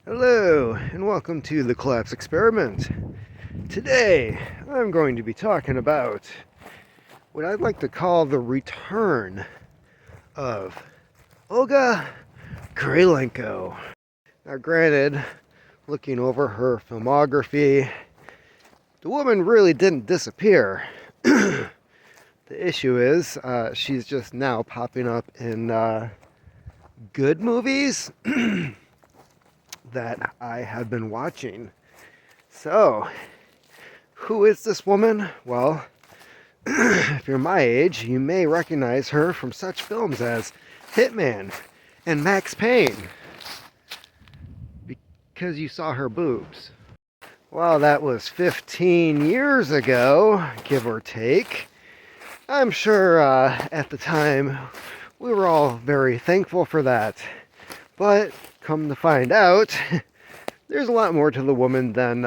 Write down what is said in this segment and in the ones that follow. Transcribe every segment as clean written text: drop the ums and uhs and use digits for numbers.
Hello, and welcome to the Collapse Experiment. Today, I'm going to be talking about what I'd like to call the return of Olga Kurylenko. Now, granted, looking over her filmography, the woman really didn't disappear. The issue is, she's just now popping up in good movies that I have been watching. So, who is this woman? Well, if you're my age, you may recognize her from such films as Hitman and Max Payne, because you saw her boobs. Well, that was 15 years ago, give or take. I'm sure at the time we were all very thankful for that. But come to find out, there's a lot more to the woman than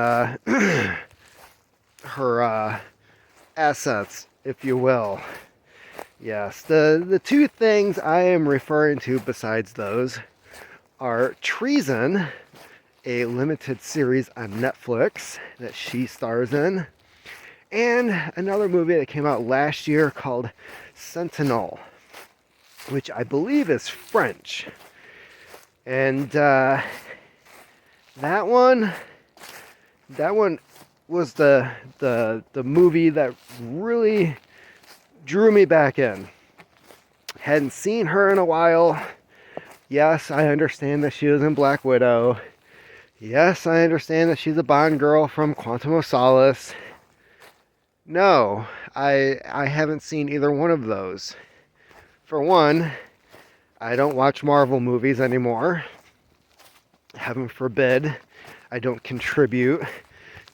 her assets, if you will. Yes, the two things I am referring to besides those are Treason, a limited series on Netflix that she stars in, and another movie that came out last year called Sentinel, which I believe is French. And that one was the movie that really drew me back in. Hadn't seen her in a while. Yes, I understand that she was in Black Widow. Yes, I understand that she's a Bond girl from Quantum of Solace. No, I haven't seen either one of those. For one, I don't watch Marvel movies anymore. Heaven forbid I don't contribute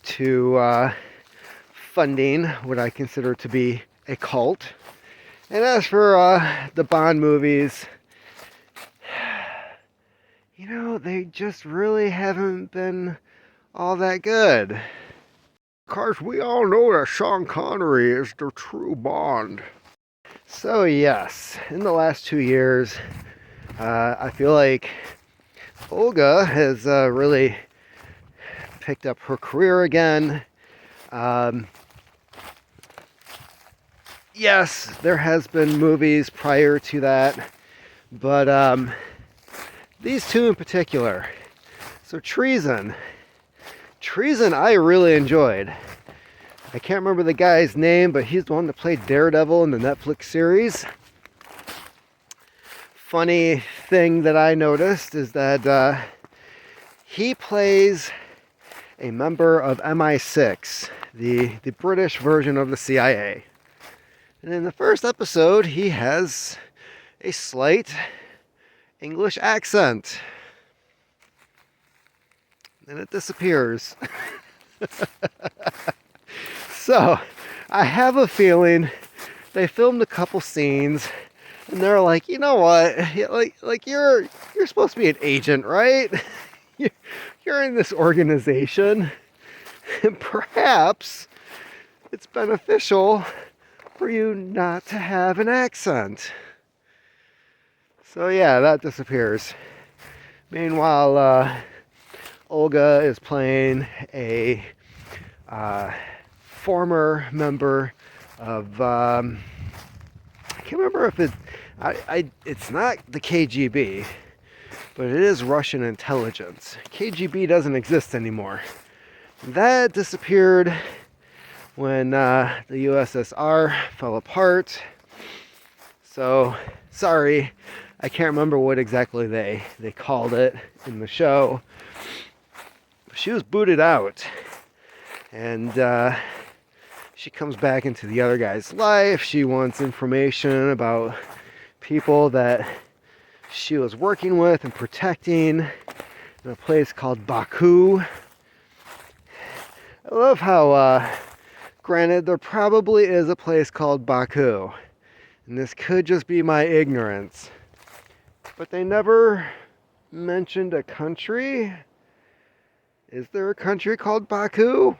to funding what I consider to be a cult. And as for the Bond movies, they just really haven't been all that good. Of course, we all know that Sean Connery is the true Bond. So yes, in the last 2 years, I feel like Olga has really picked up her career again. Yes, there has been movies prior to that, but these two in particular. So Treason I really enjoyed. I can't remember the guy's name, but he's the one that played Daredevil in the Netflix series. Funny thing that I noticed is that he plays a member of MI6, the British version of the CIA. And in the first episode, he has a slight English accent. And it disappears. So, I have a feeling they filmed a couple scenes and they're like, you know what? Like you're supposed to be an agent, right? You're in this organization. And perhaps it's beneficial for you not to have an accent. So yeah, that disappears. Meanwhile, Olga is playing a former member of I can't remember if it's not the KGB, but it is Russian intelligence. KGB doesn't exist anymore. That disappeared when the USSR fell apart. So, sorry, I can't remember what exactly they called it in the show. She was booted out. And she comes back into the other guy's life. She wants information about people that she was working with and protecting in a place called Baku. I love how, granted, there probably is a place called Baku. And this could just be my ignorance. But they never mentioned a country. Is there a country called Baku?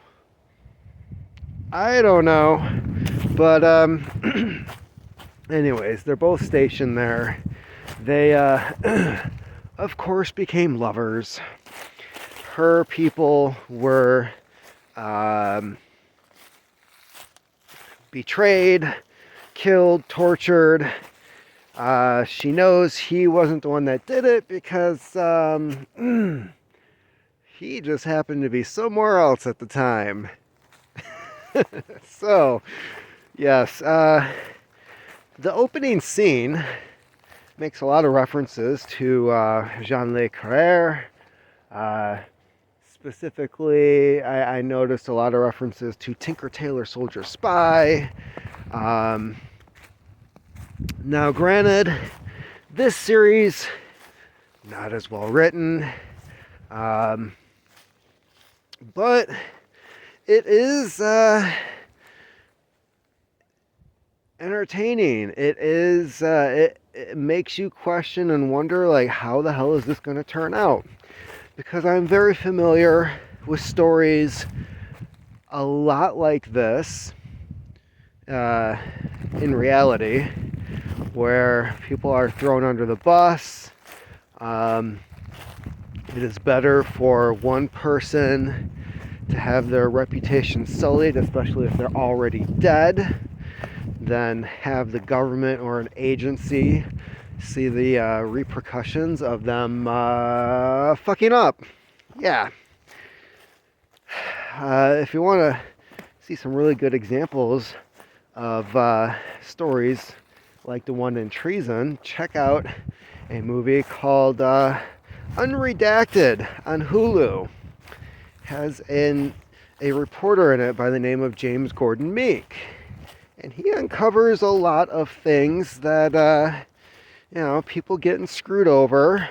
I don't know. But, anyways, they're both stationed there. They, of course, became lovers. her people were betrayed, killed, tortured. She knows he wasn't the one that did it because he just happened to be somewhere else at the time. So, yes, the opening scene makes a lot of references to Jean Le Carré. Specifically, I noticed a lot of references to Tinker Tailor Soldier Spy. Now, granted, this series, not as well written, but it is entertaining. It makes you question and wonder, like, how the hell is this going to turn out? Because I'm very familiar with stories a lot like this in reality, where people are thrown under the bus. It is better for one person to have their reputation sullied, especially if they're already dead, than have the government or an agency see the repercussions of them fucking up. Yeah. If you want to see some really good examples of stories like the one in Treason, check out a movie called Unredacted on Hulu. Has a reporter in it by the name of James Gordon Meek. And he uncovers a lot of things that, people getting screwed over.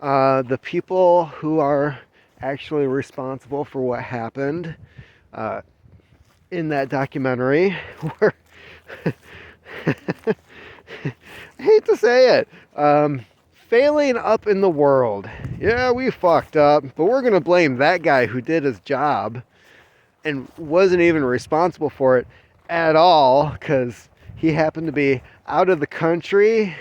The people who are actually responsible for what happened in that documentary were, I hate to say it, failing up in the world. Yeah, we fucked up, but we're going to blame that guy who did his job and wasn't even responsible for it at all, because he happened to be out of the country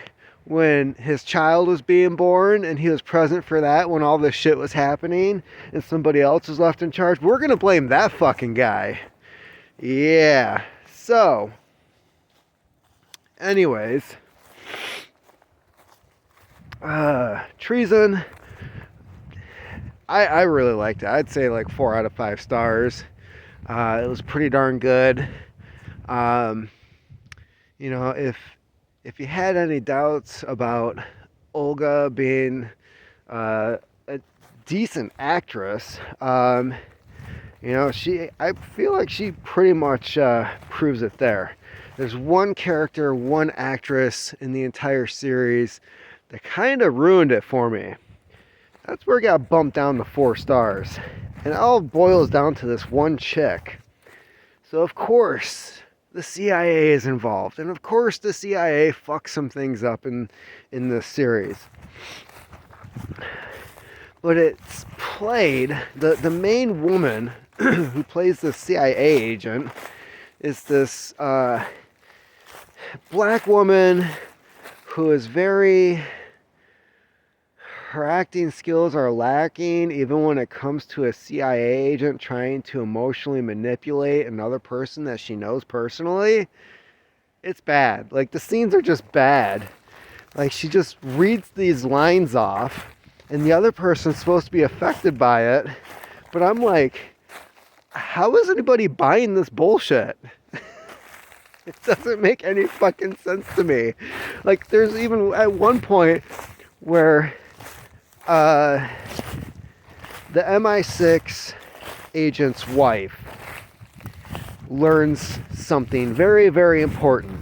when his child was being born, and he was present for that when all this shit was happening, and somebody else was left in charge. We're gonna blame that fucking guy. Yeah. So, anyways, Treason, I really liked it. I'd say like 4 out of 5 stars. It was pretty darn good. If you had any doubts about Olga being a decent actress, I feel like she pretty much proves it there. There's one character, one actress in the entire series that kind of ruined it for me. That's where it got bumped down to 4 stars. And it all boils down to this one chick. So, of course, the CIA is involved. And, of course, the CIA fucks some things up in this series. But it's played, the main woman who plays the CIA agent is this black woman who is her acting skills are lacking, even when it comes to a CIA agent trying to emotionally manipulate another person that she knows personally. It's bad. Like, the scenes are just bad. Like, she just reads these lines off, and the other person's supposed to be affected by it. But I'm like, how is anybody buying this bullshit? It doesn't make any fucking sense to me. Like, there's even at one point where the MI6 agent's wife learns something very, very important.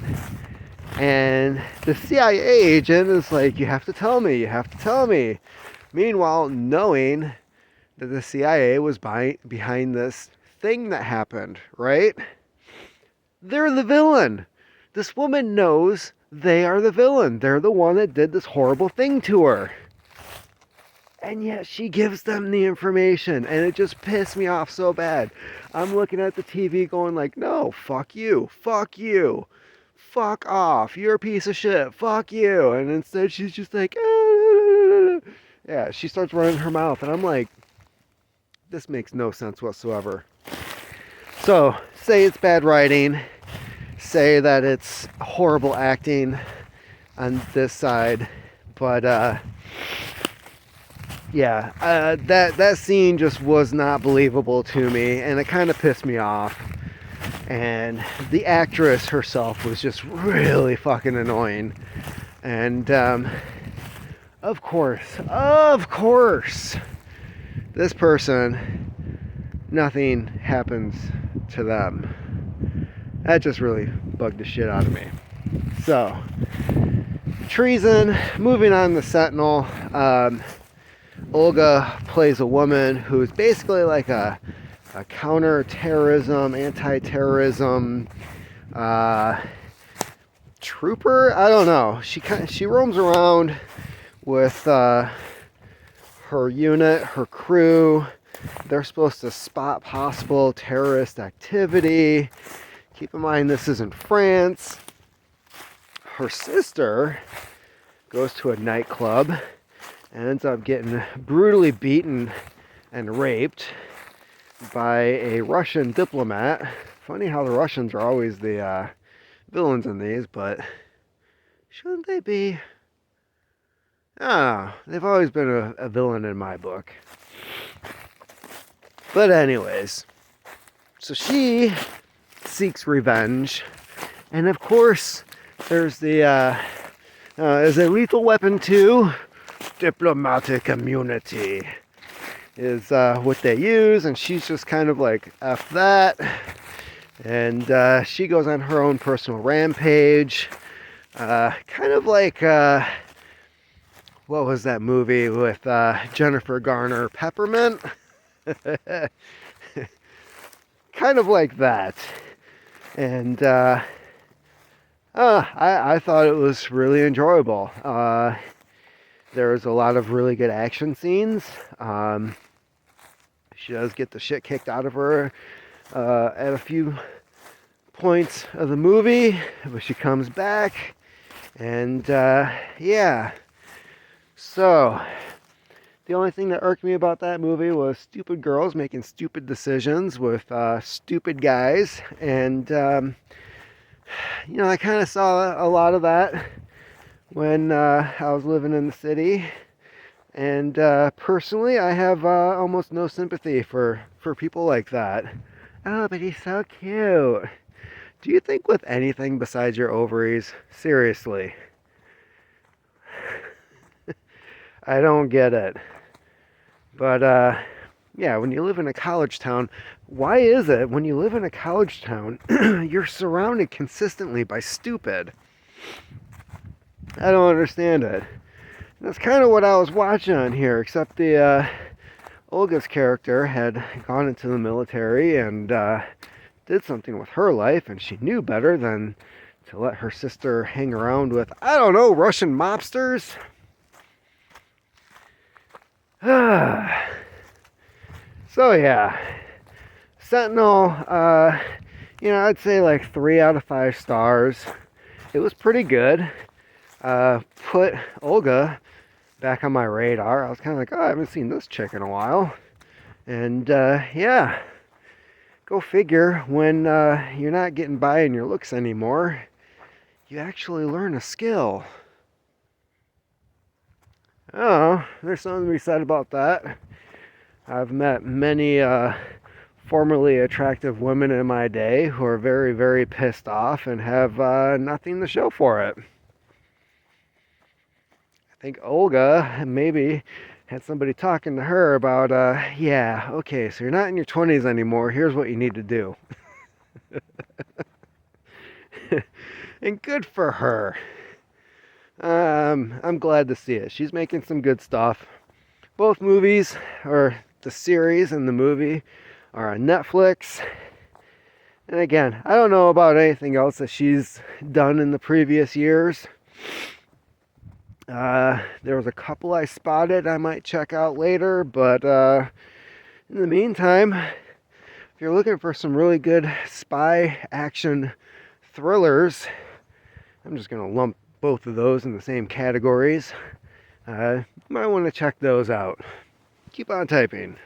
And the CIA agent is like, you have to tell me, you have to tell me. Meanwhile, knowing that the CIA was behind this thing that happened, right? They're the villain. This woman knows they are the villain. They're the one that did this horrible thing to her. And yet she gives them the information, and it just pissed me off so bad. I'm looking at the TV going like, no, fuck you, fuck you, fuck off, you're a piece of shit, fuck you. And instead she's just like, yeah, she starts running her mouth, and I'm like, this makes no sense whatsoever. So, say it's bad writing, say that it's horrible acting on this side, but yeah, that scene just was not believable to me, and it kind of pissed me off. And the actress herself was just really fucking annoying. And of course, this person, nothing happens to them. That just really bugged the shit out of me. So, treason, moving on to Sentinel. Olga plays a woman who's basically like a counter-terrorism, anti-terrorism trooper. I don't know. She roams around with her unit, her crew. They're supposed to spot possible terrorist activity. Keep in mind, this isn't France. Her sister goes to a nightclub and ends up getting brutally beaten and raped by a Russian diplomat. Funny how the Russians are always the villains in these, but shouldn't they be? Ah, they've always been a villain in my book. But anyways, so she seeks revenge, and of course there's the is a lethal weapon too. Diplomatic immunity is what they use, and she's just kind of like F that, and she goes on her own personal rampage, kind of like what was that movie with Jennifer Garner, Peppermint? Kind of like that. And I thought it was really enjoyable. There was a lot of really good action scenes. She does get the shit kicked out of her at a few points of the movie, but she comes back, and yeah. So, the only thing that irked me about that movie was stupid girls making stupid decisions with stupid guys, and you know, I kind of saw a lot of that when I was living in the city, and personally I have almost no sympathy for people like that. Oh, but he's so cute. Do you think with anything besides your ovaries? Seriously. I don't get it. But yeah, when you live in a college town, why is it when you live in a college town you're surrounded consistently by stupid? I don't understand it. And that's kind of what I was watching on here, except the Olga's character had gone into the military and did something with her life, and she knew better than to let her sister hang around with, I don't know, Russian mobsters. So yeah, Sentinel, you know, I'd say like 3 out of 5 stars. It was pretty good. Put Olga back on my radar. I was kind of like, oh, I haven't seen this chick in a while. And yeah, go figure, when you're not getting by in your looks anymore, you actually learn a skill. Oh, there's something to be said about that. I've met many formerly attractive women in my day who are very, very pissed off and have nothing to show for it. I think Olga maybe had somebody talking to her about, yeah, okay, so you're not in your 20s anymore, here's what you need to do. And good for her. I'm glad to see it. She's making some good stuff. Both movies, or the series and the movie, are on Netflix. And again, I don't know about anything else that she's done in the previous years. There was a couple I spotted I might check out later, but in the meantime, if you're looking for some really good spy action thrillers, I'm just going to lump both of those in the same categories. You might want to check those out. Keep on typing.